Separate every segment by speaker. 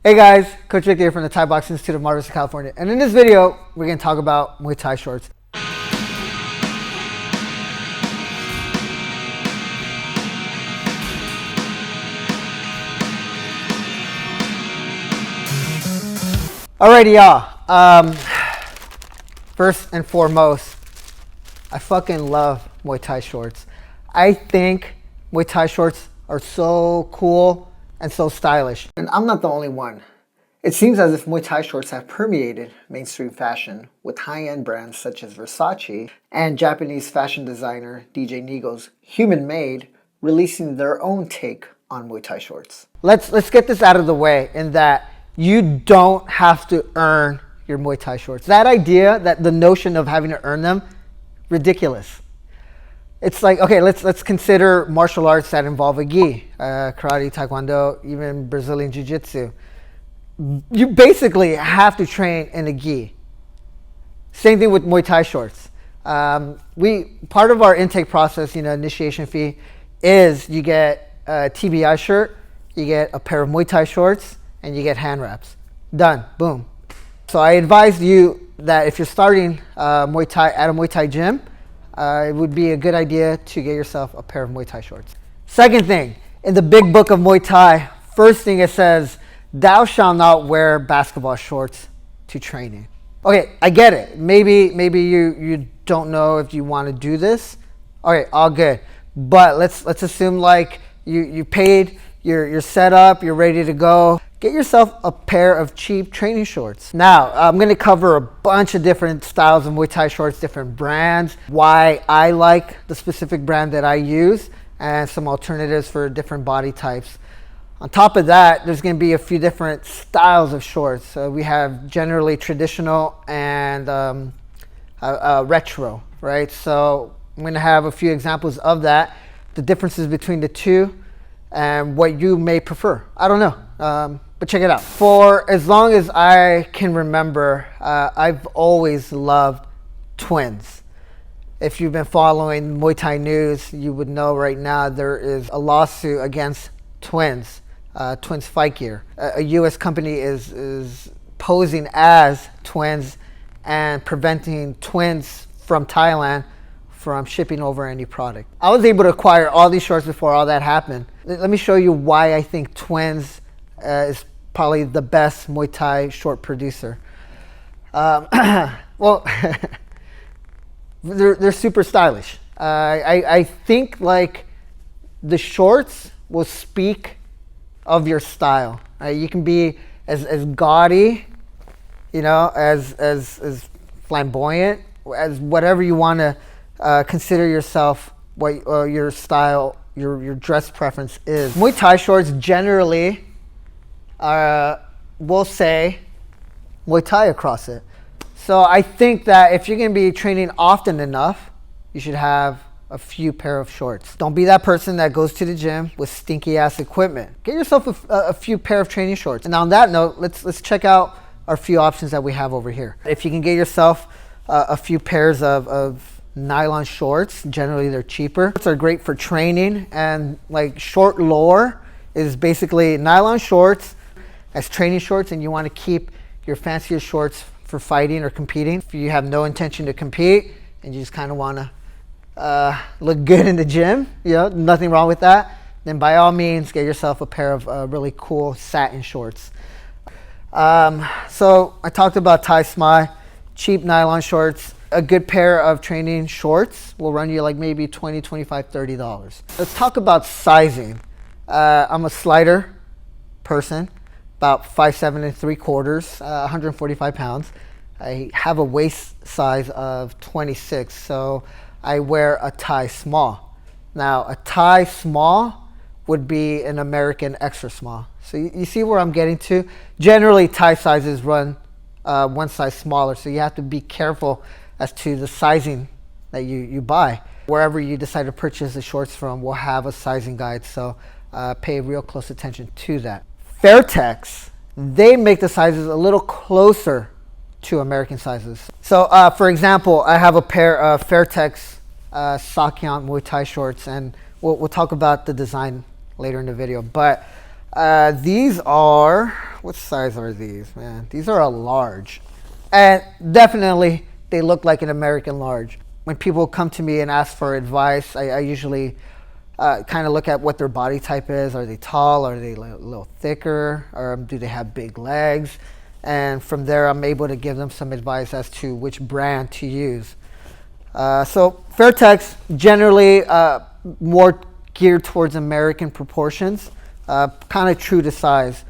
Speaker 1: Hey guys, Coach Rick here from the Thai Boxing Institute of Mar Vista, California. And in this video, we're going to talk about Muay Thai shorts. Alrighty, y'all. First and foremost, I fucking love Muay Thai shorts. I think Muay Thai shorts are so cool and so stylish. And I'm not the only one. It seems as if Muay Thai shorts have permeated mainstream fashion with high-end brands such as Versace and Japanese fashion designer DJ Nigo's Human Made releasing their own take on Muay Thai shorts. Let's get this out of the way in that you don't have to earn your Muay Thai shorts. That idea, that the notion of having to earn them, ridiculous. It's like, okay, let's consider martial arts that involve a gi, karate, taekwondo, even Brazilian jiu-jitsu. You basically have to train in a gi. Same thing with Muay Thai shorts. Part of our intake process, initiation fee, is you get a TBI shirt, you get a pair of Muay Thai shorts, and you get hand wraps. Done. Boom. So I advise you that if you're starting Muay Thai at a Muay Thai gym, it would be a good idea to get yourself a pair of Muay Thai shorts. Second thing, in the big book of Muay Thai, first thing it says, thou shalt not wear basketball shorts to training. Okay, I get it. Maybe you don't know if you want to do this. Okay, all good. But let's assume like you paid, you're set up, you're ready to go. Get yourself a pair of cheap training shorts. Now, I'm going to cover a bunch of different styles of Muay Thai shorts, different brands, why I like the specific brand that I use, and some alternatives for different body types. On top of that, there's going to be a few different styles of shorts. So we have generally traditional and retro, right? So I'm going to have a few examples of that, the differences between the two, and what you may prefer. I don't know. But check it out. For as long as I can remember, I've always loved twins. If you've been following Muay Thai news, you would know right now there is a lawsuit against twins, Twins Fight Gear. A U.S. company is posing as twins and preventing twins from Thailand from shipping over any product. I was able to acquire all these shorts before all that happened. Let me show you why I think Twins is probably the best Muay Thai short producer. Well, they're super stylish. I think like the shorts will speak of your style. You can be as gaudy, as flamboyant, as whatever you want to consider yourself, what your style, your dress preference is. Muay Thai shorts generally will say Muay Thai across it. So I think that if you're going to be training often enough, you should have a few pair of shorts. Don't be that person that goes to the gym with stinky ass equipment. Get yourself a few pair of training shorts. And on that note, let's check out our few options that we have over here. If you can get yourself a few pairs of nylon shorts, generally they're cheaper. Shorts are great for training, and like short lore is basically nylon shorts as training shorts, and you want to keep your fancier shorts for fighting or competing. If you have no intention to compete and you just kind of want to look good in the gym, nothing wrong with that, then by all means get yourself a pair of really cool satin shorts. So I talked about Thai Smai, cheap nylon shorts. A good pair of training shorts will run you like maybe $20, $25, $30. Let's talk about sizing. I'm a slighter person, about 5'7" 3/4, 145 pounds. I have a waist size of 26, so I wear a Thai small. Now, a Thai small would be an American extra small. So you see where I'm getting to? Generally, Thai sizes run one size smaller, so you have to be careful as to the sizing that you buy. Wherever you decide to purchase the shorts from will have a sizing guide, so pay real close attention to that. Fairtex, they make the sizes a little closer to American sizes. So for example, I have a pair of Fairtex Sakyant Muay Thai shorts, and we'll talk about the design later in the video. But These are, what size are these, man? These are a large. And definitely, they look like an American large. When people come to me and ask for advice, I usually kind of look at what their body type is. Are they tall? Are they a little thicker? Or do they have big legs? And from there, I'm able to give them some advice as to which brand to use. So Fairtex, generally more geared towards American proportions, kind of true to size.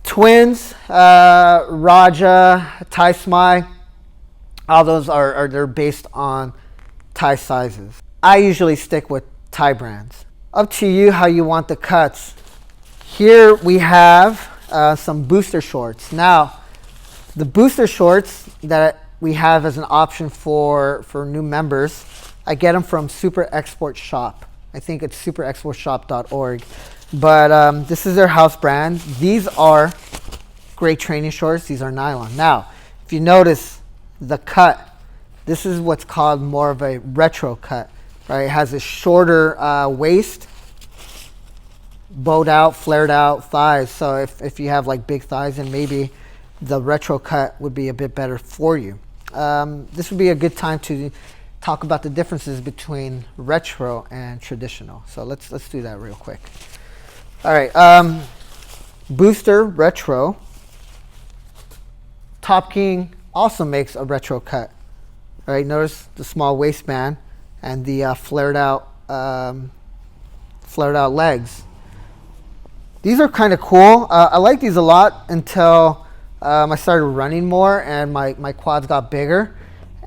Speaker 1: Twins, Raja, Thai Smai, all those they're based on Thai sizes. I usually stick with Thai brands. Up to you how you want the cuts. Here we have some booster shorts. Now, the booster shorts that we have as an option for new members, I get them from Super Export Shop. I think it's superexportshop.org. But this is their house brand. These are great training shorts. These are nylon. Now, if you notice the cut, this is what's called more of a retro cut, right? It has a shorter waist, bowed out, flared out thighs. So if you have like big thighs, then maybe the retro cut would be a bit better for you. This would be a good time to talk about the differences between retro and traditional. So let's do that real quick. All right, Booster Retro. Top King also makes a retro cut. All right, notice the small waistband and the flared out legs. These are kind of cool. I like these a lot until I started running more and my quads got bigger,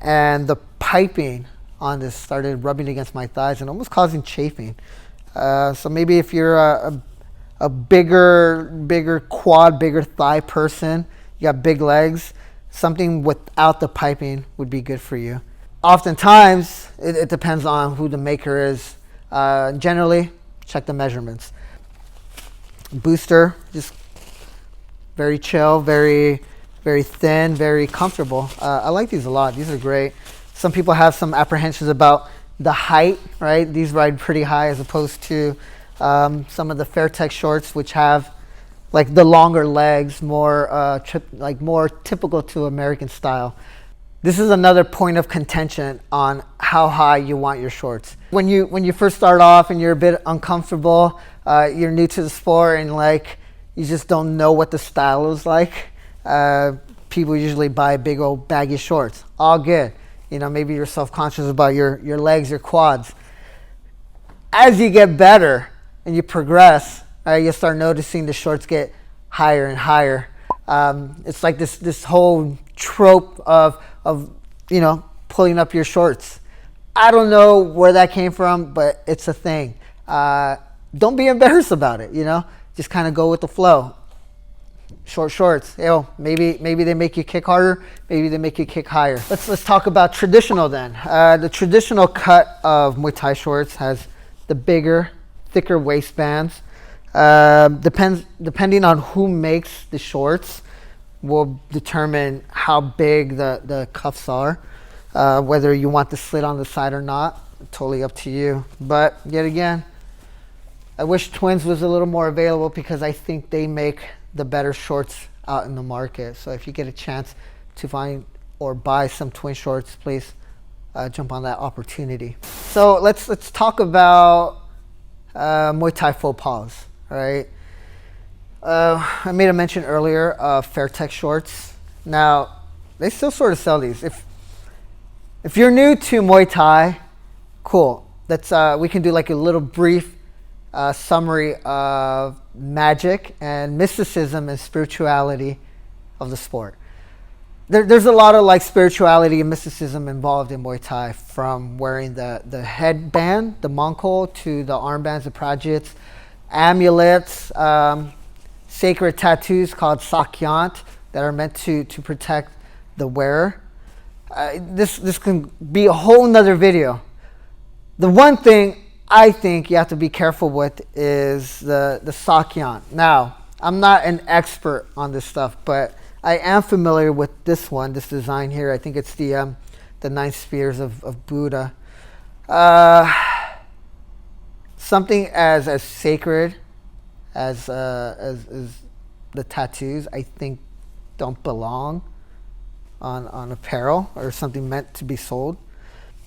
Speaker 1: and the piping on this started rubbing against my thighs and almost causing chafing. So maybe if you're a bigger quad, bigger thigh person, you got big legs, something without the piping would be good for you. Oftentimes, it depends on who the maker is. Generally, check the measurements. Booster, just very chill, very thin, very comfortable. I like these a lot. These are great. Some people have some apprehensions about the height, right? These ride pretty high as opposed to some of the Fairtex shorts, which have like the longer legs, more more typical to American style. This is another point of contention on how high you want your shorts. When you first start off and you're a bit uncomfortable, you're new to the sport and like you just don't know what the style is like, people usually buy big old baggy shorts. All good. You know, maybe you're self-conscious about your legs, your quads. As you get better and you progress, you'll start noticing the shorts get higher and higher. It's like this whole trope of pulling up your shorts. I don't know where that came from, but it's a thing. Don't be embarrassed about it. Just kind of go with the flow. Short shorts, maybe they make you kick harder, maybe they make you kick higher. Let's talk about traditional then. The traditional cut of Muay Thai shorts has the bigger, thicker waistbands. Depending on who makes the shorts will determine how big the cuffs are. Whether you want the slit on the side or not, totally up to you. But yet again, I wish Twins was a little more available because I think they make the better shorts out in the market. So if you get a chance to find or buy some Twin shorts, please jump on that opportunity. So let's talk about Muay Thai faux pas. All right. I made a mention earlier of Fairtex shorts. Now, they still sort of sell these. If you're new to Muay Thai, cool. We can do like a little brief summary of magic and mysticism and spirituality of the sport. There's a lot of like spirituality and mysticism involved in Muay Thai, from wearing the headband, the mongkol, to the armbands, the prajits, amulets, sacred tattoos called sakyant that are meant to protect the wearer. This can be a whole nother video. The one thing I think you have to be careful with is the sakyant. Now, I'm not an expert on this stuff, but I am familiar with this design here. I think it's the 9 spears of Buddha. Something as sacred as the tattoos, I think, don't belong on apparel or something meant to be sold.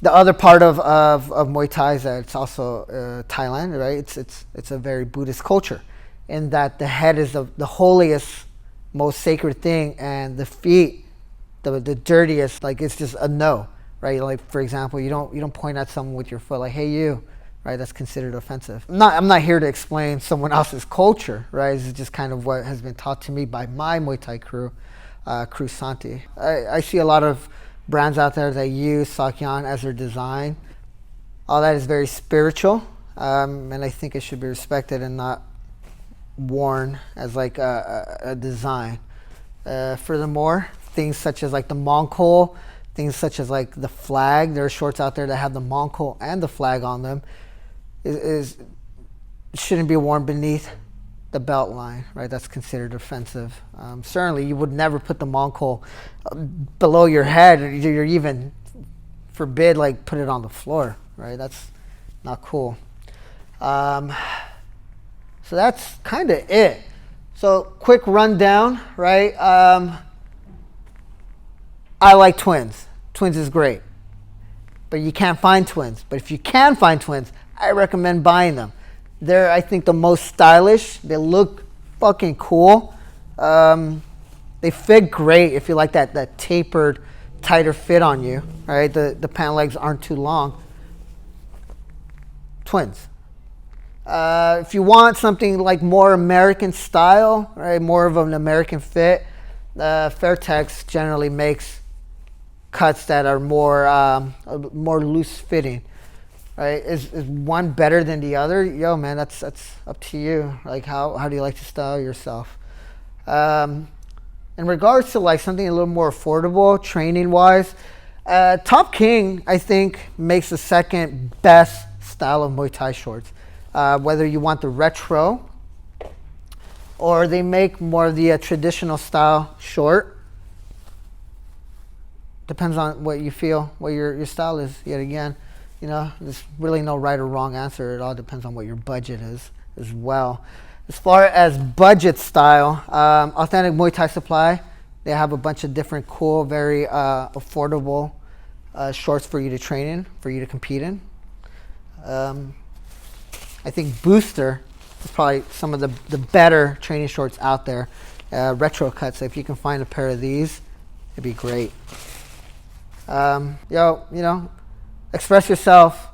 Speaker 1: The other part of Muay Thai is that it's also Thailand, right? It's a very Buddhist culture, in that the head is the holiest, most sacred thing, and the feet, the dirtiest. Like, it's just a no, right? Like, for example, you don't point at someone with your foot like, "Hey, you," right? That's considered offensive. I'm not here to explain someone else's culture, right? This is just kind of what has been taught to me by my Muay Thai crew, Crew Santi. I see a lot of brands out there that use Sakyan as their design. All that is very spiritual, and I think it should be respected and not worn as like a design. Furthermore, things such as like the Mongkol, things such as like the flag, there are shorts out there that have the Mongkol and the flag on them, shouldn't be worn beneath the belt line, right? That's considered offensive. Certainly, you would never put the Mongkol below your head. You're even forbid, like, put it on the floor, right? That's not cool. So that's kind of it. So quick rundown, right? I like twins. Twins is great, but you can't find twins. But if you can find twins, I recommend buying them. They're, I think, the most stylish. They look fucking cool. They fit great if you like that tapered, tighter fit on you, right? The pant legs aren't too long. Twins. If you want something like more American style, right, more of an American fit, Fairtex generally makes cuts that are more loose fitting. Right? Is one better than the other? Yo, man, that's up to you. Like, how do you like to style yourself? In regards to like something a little more affordable, training wise, Top King, I think, makes the second best style of Muay Thai shorts. Whether you want the retro or they make more of the traditional style short. Depends on what you feel, what your style is, yet again. You know, there's really no right or wrong answer. It all depends on what your budget is as well. As far as budget style, Authentic Muay Thai Supply, they have a bunch of different cool, very affordable shorts for you to train in, for you to compete in. I think Booster is probably some of the better training shorts out there. Retro cuts, so if you can find a pair of these, it'd be great. You know, express yourself.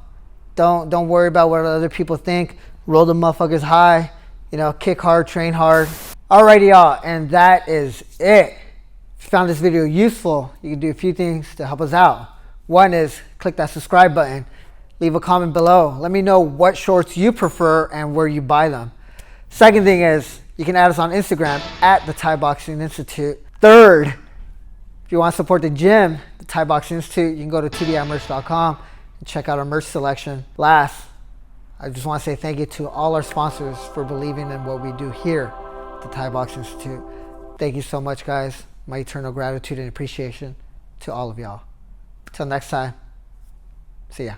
Speaker 1: Don't worry about what other people think. Roll the motherfuckers high. You know, kick hard, train hard. Alrighty, y'all, and that is it. If you found this video useful, you can do a few things to help us out. One is click that subscribe button. Leave a comment below. Let me know what shorts you prefer and where you buy them. Second thing is you can add us on Instagram at the Thai Boxing Institute. Third, if you want to support the gym, the Thai Boxing Institute, you can go to tbimerch.com and check out our merch selection. Last, I just want to say thank you to all our sponsors for believing in what we do here at the Thai Boxing Institute. Thank you so much, guys. My eternal gratitude and appreciation to all of y'all. Till next time, see ya.